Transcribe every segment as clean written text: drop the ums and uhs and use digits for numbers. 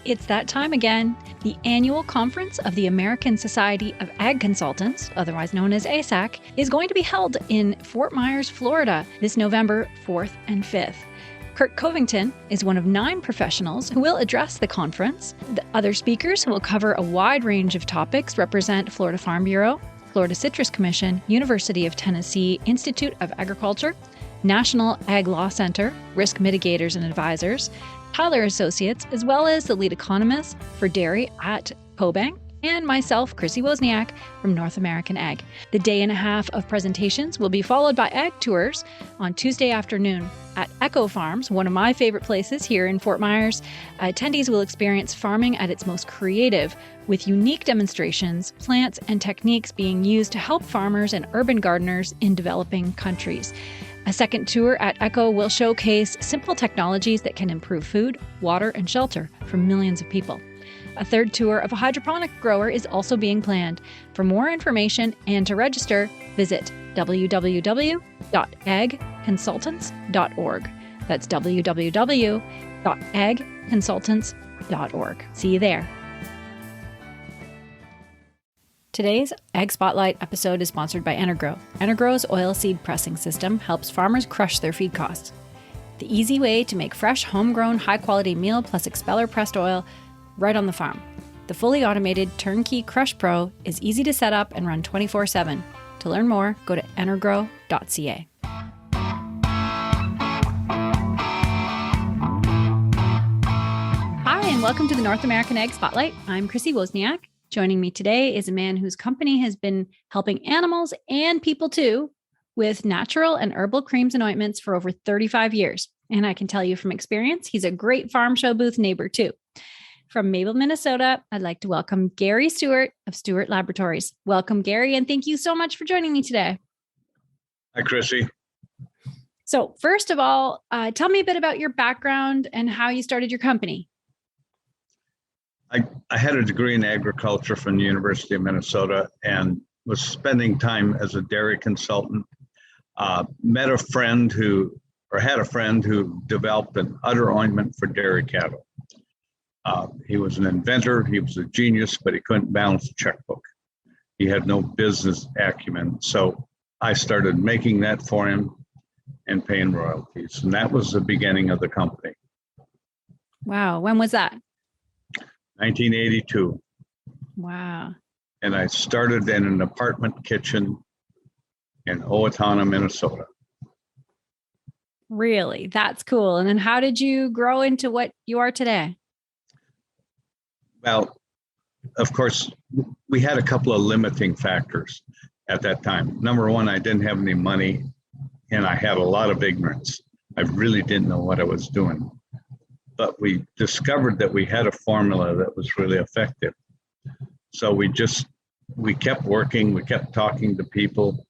It's that time again. The annual conference of the American Society of Ag Consultants, otherwise known as ASAC, is going to be held in Fort Myers, Florida, this November 4th and 5th. Kurt Covington is one of 9 professionals who will address the conference. The other speakers who will cover a wide range of topics represent Florida Farm Bureau, Florida Citrus Commission, University of Tennessee Institute of Agriculture, National Ag Law Center, Risk Mitigators and Advisors, Tyler Associates, as well as the lead economist for dairy at CoBank, and myself, Chrissy Wozniak from North American Ag. The day and a half of presentations will be followed by ag tours on Tuesday afternoon at Echo Farms, one of my favorite places here in Fort Myers. Attendees will experience farming at its most creative, with unique demonstrations, plants, and techniques being used to help farmers and urban gardeners in developing countries. A second tour at Echo will showcase simple technologies that can improve food, water, and shelter for millions of people. A third tour of a hydroponic grower is also being planned. For more information and to register, visit www.agconsultants.org. That's www.agconsultants.org. See you there. Today's Ag Spotlight episode is sponsored by Energrow. Energrow's oilseed pressing system helps farmers crush their feed costs. The easy way to make fresh, homegrown, high-quality meal plus expeller pressed oil right on the farm. The fully automated Turnkey Crush Pro is easy to set up and run 24/7. To learn more, go to energrow.ca. Hi, and welcome to the North American Ag Spotlight. I'm Chrissy Wozniak. Joining me today is a man whose company has been helping animals and people too with natural and herbal creams and ointments for over 35 years. And I can tell you from experience, he's a great farm show booth neighbor too. From Mabel, Minnesota, I'd like to welcome Gary Steuart of Steuart Laboratories. Welcome, Gary, and thank you so much for joining me today. Hi, Chrissy. So first of all, tell me a bit about your background and how you started your company. I had a degree in agriculture from the University of Minnesota and was spending time as a dairy consultant. Had a friend who developed an udder ointment for dairy cattle. He was an inventor, he was a genius, but he couldn't balance a checkbook. He had no business acumen. So I started making that for him and paying royalties. And that was the beginning of the company. Wow. When was that? 1982. Wow. And I started in an apartment kitchen in Owatonna, Minnesota. Really? That's cool. And then how did you grow into what you are today? Well, of course, we had a couple of limiting factors at that time. Number one, I didn't have any money and I had a lot of ignorance. I really didn't know what I was doing. But we discovered that we had a formula that was really effective. So we kept working, we kept talking to people,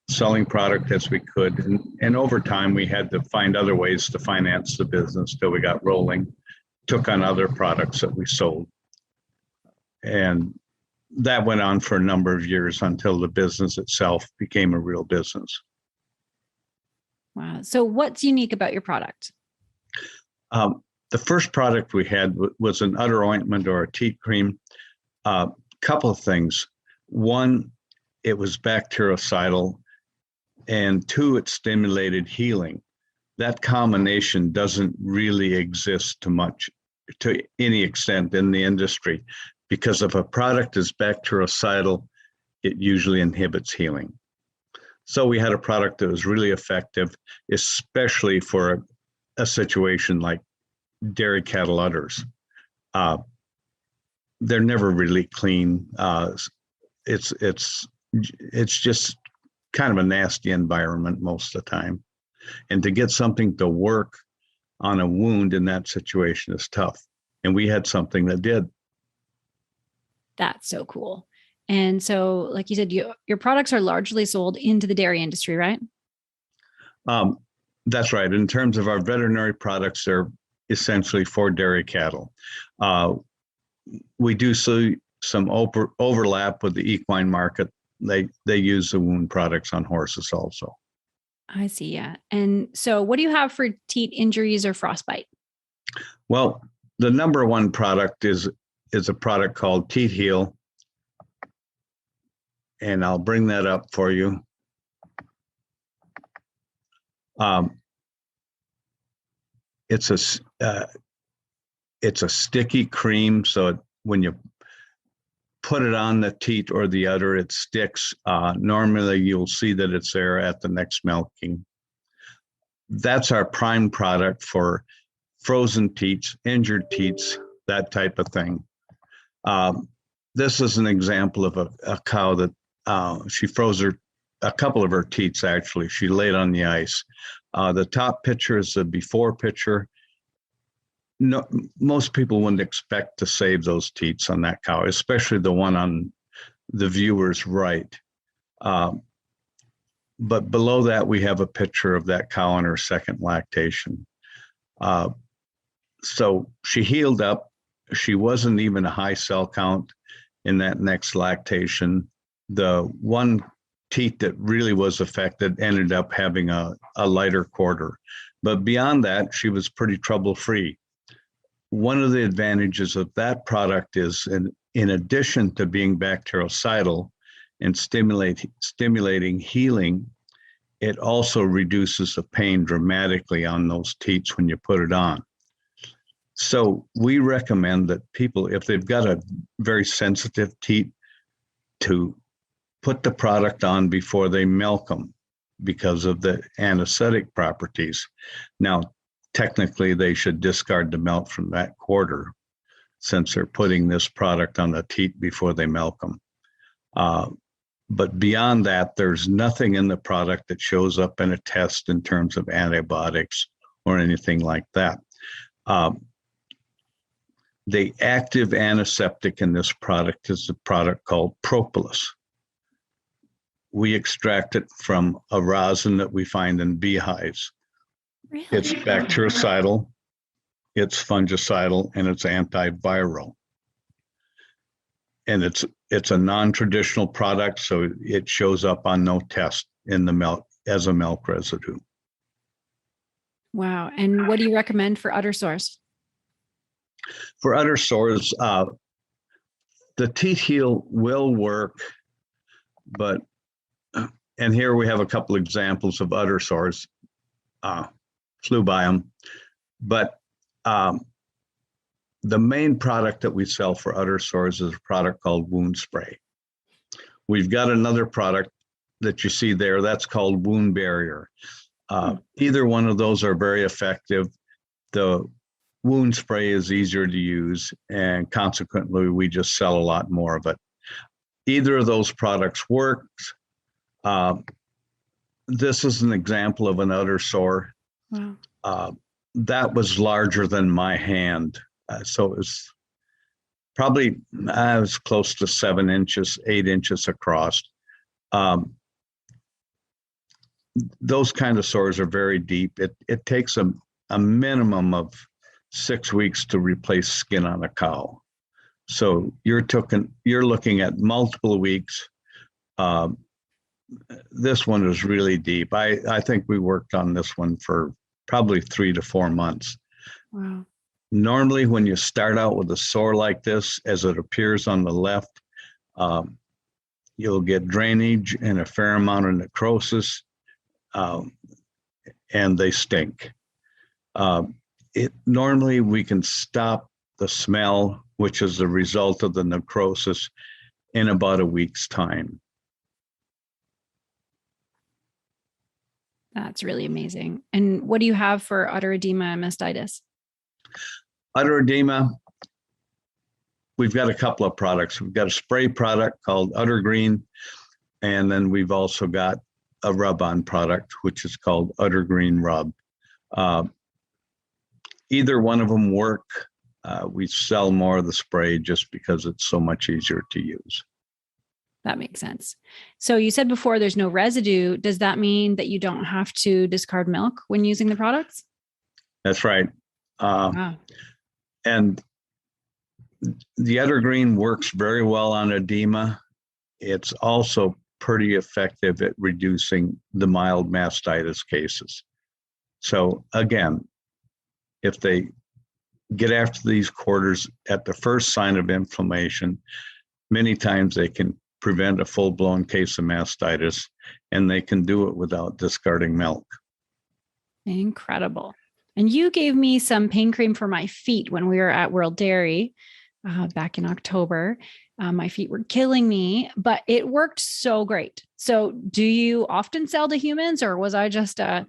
selling product as we could. And over time, we had to find other ways to finance the business till we got rolling, took on other products that we sold. And that went on for a number of years until the business itself became a real business. Wow. So what's unique about your product? The first product we had was an udder ointment or a teat cream. Couple of things. One, it was bactericidal, and 2, it stimulated healing. That combination doesn't really exist to any extent in the industry, because if a product is bactericidal, it usually inhibits healing. So we had a product that was really effective, especially for a situation like dairy cattle udders. They're never really clean. It's just kind of a nasty environment most of the time. And to get something to work on a wound in that situation is tough. And we had something that did. That's so cool. And so, like you said, your products are largely sold into the dairy industry, right? That's right. In terms of our veterinary products, they're essentially for dairy cattle. We do see some overlap with the equine market. They use the wound products on horses also. I see. Yeah. And so what do you have for teat injuries or frostbite? Well, The number one product is a product called Teat Heal. And I'll bring that up for you. It's a sticky cream, so when you put it on the teat or the udder, it sticks. Normally, you'll see that it's there at the next milking. That's our prime product for frozen teats, injured teats, that type of thing. This is an example of a cow that she froze a couple of her teats, actually. She laid on the ice. The top picture is the before picture. No, most people wouldn't expect to save those teats on that cow, especially the one on the viewer's right. But below that, we have a picture of that cow on her second lactation. So she healed up. She wasn't even a high cell count in that next lactation. The one teat that really was affected ended up having a lighter quarter. But beyond that, she was pretty trouble-free. One of the advantages of that product is, in addition to being bactericidal and stimulating healing, it also reduces the pain dramatically on those teats when you put it on. So we recommend that people, if they've got a very sensitive teat, to put the product on before they milk them because of the anesthetic properties. Now, technically, they should discard the milk from that quarter since they're putting this product on the teat before they milk them. But beyond that, there's nothing in the product that shows up in a test in terms of antibiotics or anything like that. The active antiseptic in this product is a product called propolis. We extract it from a rosin that we find in beehives. Really? It's bactericidal, it's fungicidal, and it's antiviral. And it's a non-traditional product, so it shows up on no test in the milk as a milk residue. Wow. And what do you recommend for udder sores? For udder sores, the Teat Heal will work, but, and here we have a couple examples of udder sores, flew by them, but the main product that we sell for udder sores is a product called wound spray. We've got another product that you see there, that's called wound barrier. Either one of those are very effective. The wound spray is easier to use, and consequently, we just sell a lot more of it. Either of those products works. This is an example of an udder sore. Wow. That was larger than my hand. So it was probably, I was close to 7 inches, 8 inches across. Those kind of sores are very deep. It takes a minimum of 6 weeks to replace skin on a cow. So you're looking at multiple weeks. This one is really deep. I think we worked on this one for probably 3 to 4 months. Wow. Normally, when you start out with a sore like this, as it appears on the left, you'll get drainage and a fair amount of necrosis, and they stink. Normally, we can stop the smell, which is the result of the necrosis, in about a week's time. That's really amazing. And what do you have for udder edema and mastitis? Udder edema, we've got a couple of products. We've got a spray product called Udder Green, and then we've also got a rub-on product, which is called Udder Green Rub. Either one of them work. We sell more of the spray just because it's so much easier to use. That makes sense. So you said before there's no residue. Does that mean that you don't have to discard milk when using the products? That's right. Wow. And the Udder Green works very well on edema. It's also pretty effective at reducing the mild mastitis cases. So again, if they get after these quarters at the first sign of inflammation. Many times they can prevent a full-blown case of mastitis, and they can do it without discarding milk. Incredible. And you gave me some pain cream for my feet when we were at World Dairy back in October. My feet were killing me, but it worked so great. So do you often sell to humans, or was I just a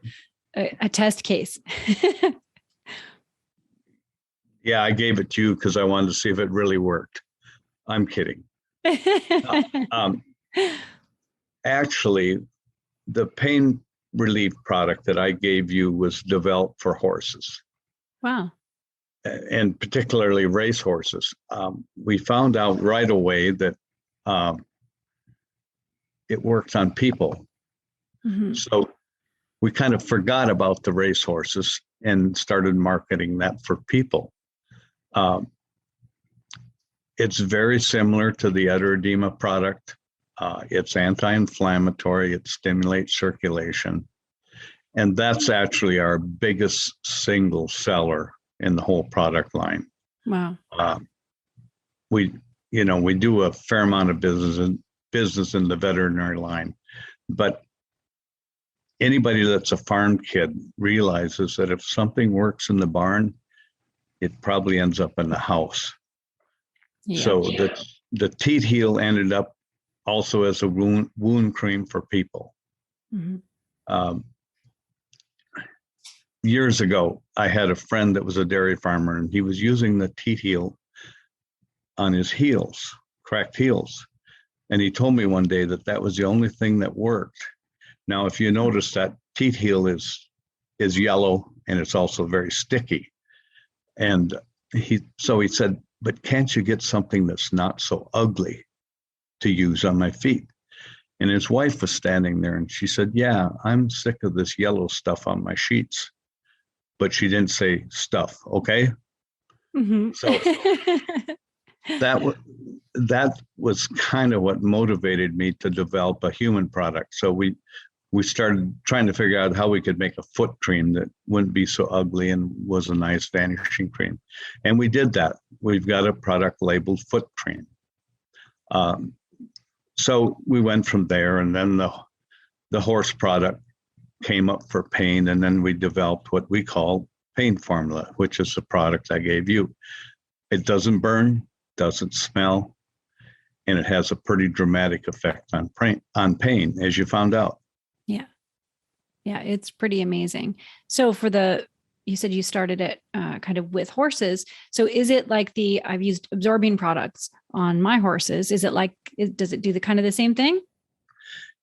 test case? Yeah, I gave it to you because I wanted to see if it really worked. I'm kidding. Actually, the pain relief product that I gave you was developed for horses. Wow. And particularly race horses. We found out right away that it works on people. Mm-hmm. So we kind of forgot about the race horses and started marketing that for people. It's very similar to the udder edema product. It's anti-inflammatory. It stimulates circulation. And that's actually our biggest single seller in the whole product line. Wow. We do a fair amount of business in the veterinary line, but anybody that's a farm kid realizes that if something works in the barn, it probably ends up in the house. Yeah. So the teat heel ended up also as a wound cream for people. Mm-hmm. Years ago, I had a friend that was a dairy farmer, and he was using the teat heel on his heels, cracked heels. And he told me one day that was the only thing that worked. Now, if you notice, that teat heel is yellow, and it's also very sticky. And he said, but can't you get something that's not so ugly to use on my feet? And his wife was standing there, and she said, yeah, I'm sick of this yellow stuff on my sheets. But she didn't say stuff, okay? Mm-hmm. So that was kind of what motivated me to develop a human product. So we started trying to figure out how we could make a foot cream that wouldn't be so ugly and was a nice vanishing cream. And we did that. We've got a product labeled foot cream. So we went from there, and then the horse product came up for pain, and then we developed what we call pain formula, which is the product I gave you. It doesn't burn, doesn't smell, and it has a pretty dramatic effect on pain, as you found out. Yeah, it's pretty amazing. So you said you started it kind of with horses. So is it like I've used absorbing products on my horses. Is it does it do the same thing?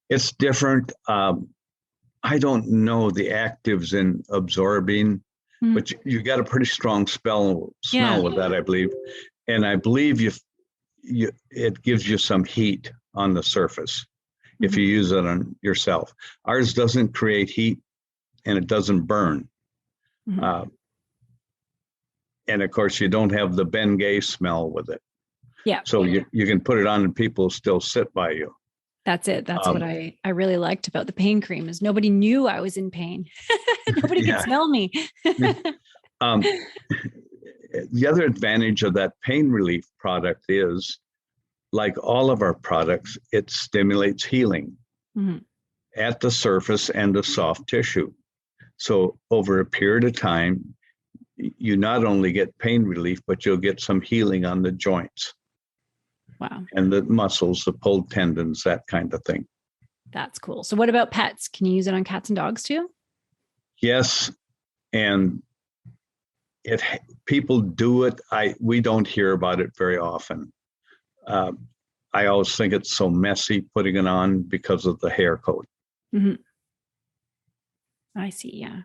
It's different. I don't know the actives in absorbing, but you got a pretty strong smell with that, I believe. And I believe it gives you some heat on the surface if you use it on yourself. Ours doesn't create heat, and it doesn't burn. Mm-hmm. And of course, you don't have the Bengay smell with it. Yeah. So you can put it on and people still sit by you. That's it. That's what I really liked about the pain cream is nobody knew I was in pain. Nobody could smell me. The other advantage of that pain relief product is, like all of our products, it stimulates healing at the surface and the soft tissue. So over a period of time, you not only get pain relief, but you'll get some healing on the joints. Wow. And the muscles, the pulled tendons, that kind of thing. That's cool. So what about pets? Can you use it on cats and dogs too? Yes. And people do it. We don't hear about it very often. I always think it's so messy putting it on because of the hair coat. Mm-hmm. I see. Yeah.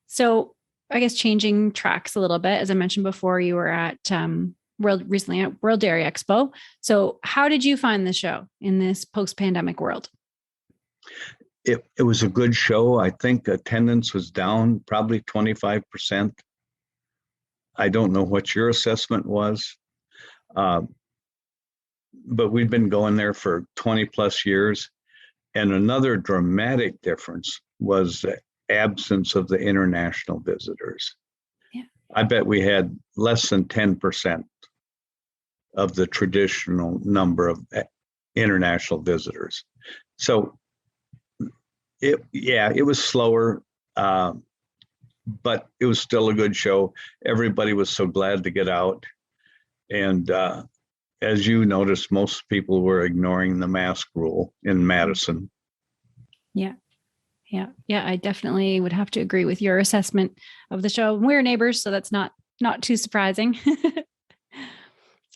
So I guess changing tracks a little bit, as I mentioned before, you were at recently at World Dairy Expo. So how did you find the show in this post-pandemic world? It was a good show. I think attendance was down probably 25%. I don't know what your assessment was, but we've been going there for 20 plus years. And another dramatic difference was the absence of the international visitors. Yeah. I bet we had less than 10% of the traditional number of international visitors. So it was slower, but it was still a good show. Everybody was so glad to get out. And as you noticed, most people were ignoring the mask rule in Madison. Yeah. I definitely would have to agree with your assessment of the show. We're neighbors, so that's not too surprising.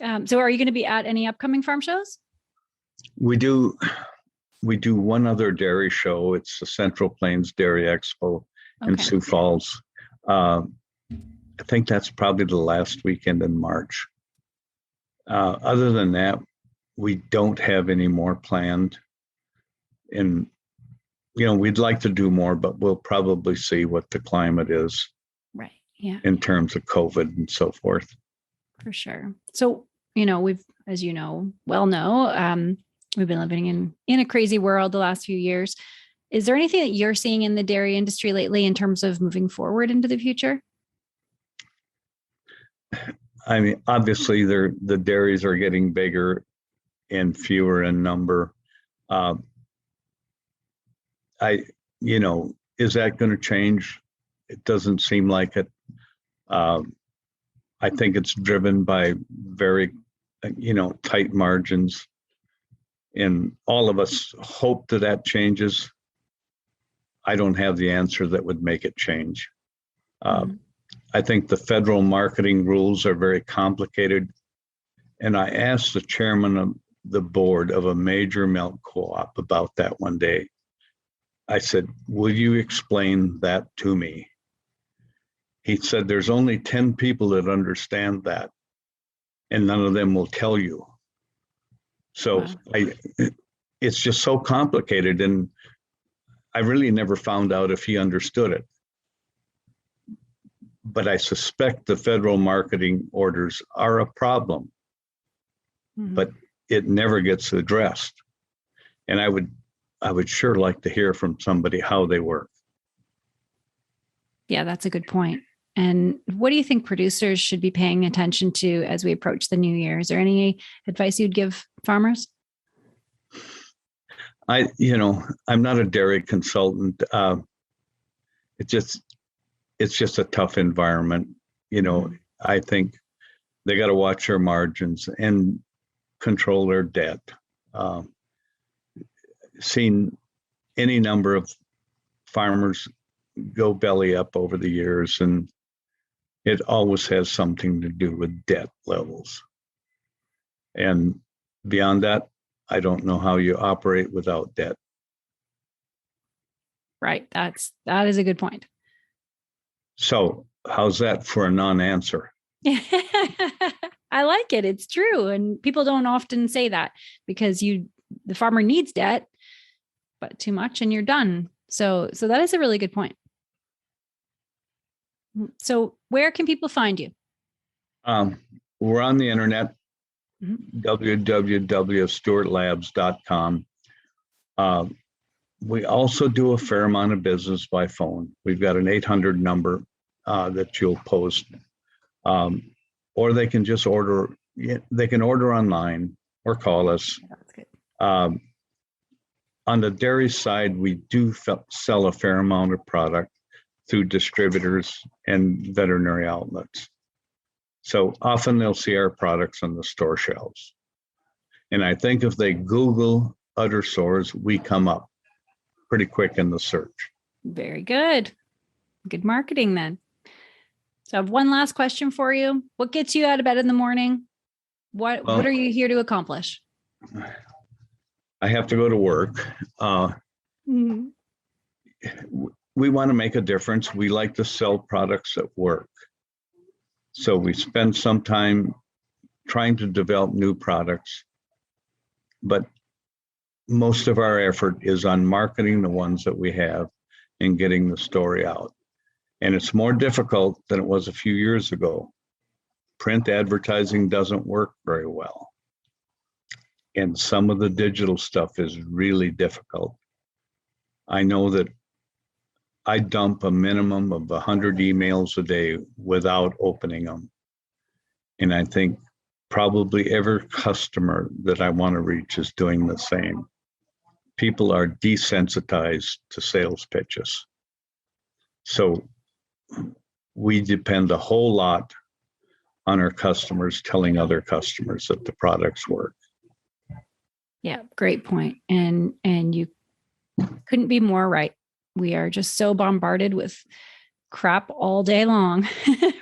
So are you going to be at any upcoming farm shows? We do one other dairy show. It's the Central Plains Dairy Expo in Sioux Falls. I think that's probably the last weekend in March. Other than that, we don't have any more planned. And, we'd like to do more, but we'll probably see what the climate is. Right. Yeah. In terms of COVID and so forth. For sure. So, we've, as you know, we've been living in a crazy world the last few years. Is there anything that you're seeing in the dairy industry lately in terms of moving forward into the future? I mean, obviously the dairies are getting bigger and fewer in number. Is that going to change? It doesn't seem like it. I think it's driven by very, tight margins, and all of us hope that changes. I don't have the answer that would make it change. I think the federal marketing rules are very complicated. And I asked the chairman of the board of a major milk co-op about that one day. I said, will you explain that to me? He said, there's only 10 people that understand that, and none of them will tell you. So wow. It's just so complicated, and I really never found out if he understood it. But I suspect the federal marketing orders are a problem, but it never gets addressed. And I would sure like to hear from somebody how they work. Yeah, that's a good point. And what do you think producers should be paying attention to as we approach the new year? Is there any advice you'd give farmers? I'm not a dairy consultant. It's just a tough environment. I think they got to watch their margins and control their debt. Seen any number of farmers go belly up over the years, and it always has something to do with debt levels. And beyond that, I don't know how you operate without debt. Right. That is a good point. So how's that for a non-answer? I like it. It's true. And people don't often say that because the farmer needs debt, but too much and you're done. So that is a really good point. So where can people find you? We're on the internet, www.steuartlabs.com. We also do a fair amount of business by phone. We've got an 800 number that you'll post, or they can just order. They can order online or call us. That's good. On the dairy side, we do sell a fair amount of product through distributors and veterinary outlets. So often they'll see our products on the store shelves. And I think if they Google udder sores, we come up pretty quick in the search. Very good. Good marketing then. So I have one last question for you. What gets you out of bed in the morning? What are you here to accomplish? I have to go to work. We want to make a difference. We like to sell products that work. So we spend some time trying to develop new products, but most of our effort is on marketing the ones that we have and getting the story out. And it's more difficult than it was a few years ago. Print advertising doesn't work very well. And some of the digital stuff is really difficult. I know that I dump a minimum of 100 emails a day without opening them. And I think probably every customer that I want to reach is doing the same. People are desensitized to sales pitches. So we depend a whole lot on our customers telling other customers that the products work. Yeah, great point. And you couldn't be more right. We are just so bombarded with crap all day long,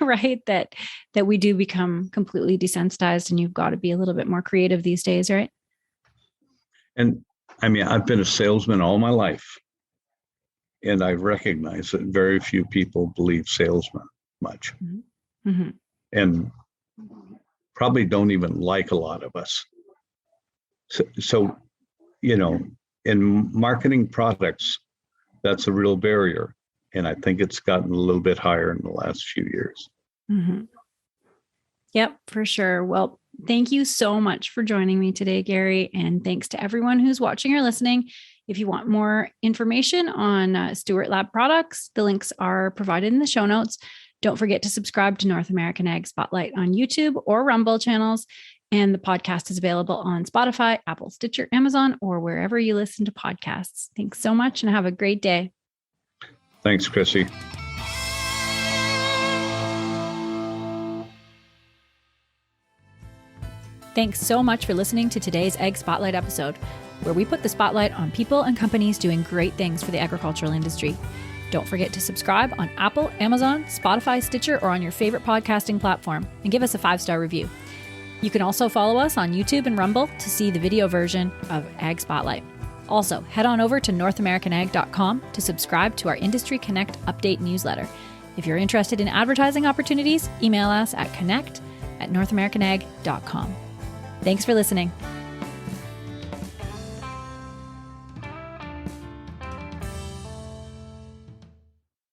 right? That we do become completely desensitized, and you've got to be a little bit more creative these days, right? And I mean, I've been a salesman all my life, and I recognize that very few people believe salesmen much, Mm-hmm. and probably don't even like a lot of us. So, you know, in marketing products, that's a real barrier. And I think it's gotten a little bit higher in the last few years. Mm-hmm. Yep, for sure. Well, thank you so much for joining me today, Gary. And thanks to everyone who's watching or listening. If you want more information on Steuart Lab products, the links are provided in the show notes. Don't forget to subscribe to North American Ag Spotlight on YouTube or Rumble channels. And the podcast is available on Spotify, Apple, Stitcher, Amazon, or wherever you listen to podcasts. Thanks so much and have a great day. Thanks, Chrissy. Thanks so much for listening to today's Ag Spotlight episode, where we put the spotlight on people and companies doing great things for the agricultural industry. Don't forget to subscribe on Apple, Amazon, Spotify, Stitcher, or on your favorite podcasting platform, and give us a 5-star review. You can also follow us on YouTube and Rumble to see the video version of Ag Spotlight. Also, head on over to NorthAmericanAg.com to subscribe to our Industry Connect update newsletter. If you're interested in advertising opportunities, email us at connect@NorthAmericanAg.com. Thanks for listening.